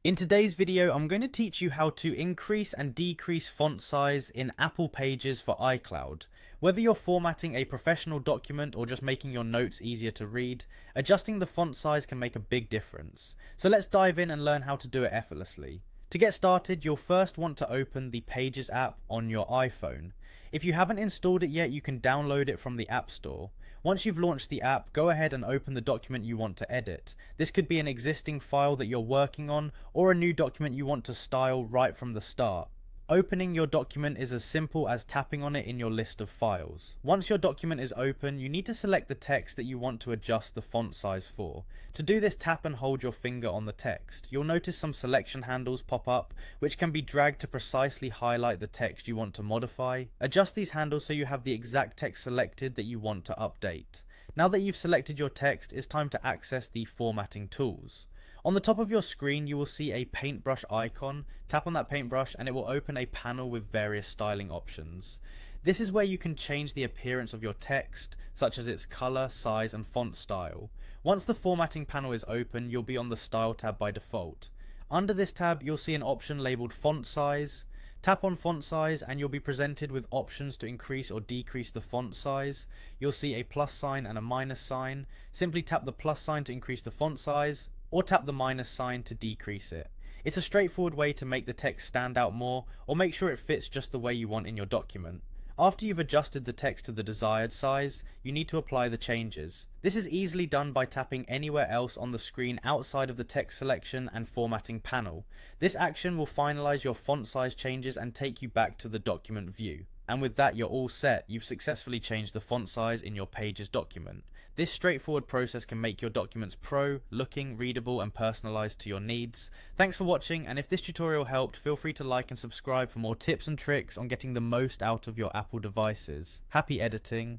In today's video, I'm going to teach you how to increase and decrease font size in Apple Pages for iCloud. Whether you're formatting a professional document or just making your notes easier to read, adjusting the font size can make a big difference. So let's dive in and learn how to do it effortlessly. To get started, you'll first want to open the Pages app on your iPhone. If you haven't installed it yet, you can download it from the App Store. Once you've launched the app, go ahead and open the document you want to edit. This could be an existing file that you're working on or a new document you want to style right from the start. Opening your document is as simple as tapping on it in your list of files. Once your document is open, you need to select the text that you want to adjust the font size for. To do this, tap and hold your finger on the text. You'll notice some selection handles pop up, which can be dragged to precisely highlight the text you want to modify. Adjust these handles so you have the exact text selected that you want to update. Now that you've selected your text, it's time to access the formatting tools. On the top of your screen, you will see a paintbrush icon. Tap on that paintbrush and it will open a panel with various styling options. This is where you can change the appearance of your text, such as its color, size, and font style. Once the formatting panel is open, you'll be on the Style tab by default. Under this tab, you'll see an option labeled Font Size. Tap on font size and you'll be presented with options to increase or decrease the font size. You'll see a plus sign and a minus sign. Simply tap the plus sign to increase the font size, or tap the minus sign to decrease it. It's a straightforward way to make the text stand out more or make sure it fits just the way you want in your document. After you've adjusted the text to the desired size, you need to apply the changes. This is easily done by tapping anywhere else on the screen outside of the text selection and formatting panel. This action will finalize your font size changes and take you back to the document view. And with that, you're all set. You've successfully changed the font size in your Pages document. This straightforward process can make your documents pro-looking, readable, and personalized to your needs. Thanks for watching, and if this tutorial helped, feel free to like and subscribe for more tips and tricks on getting the most out of your Apple devices. Happy editing!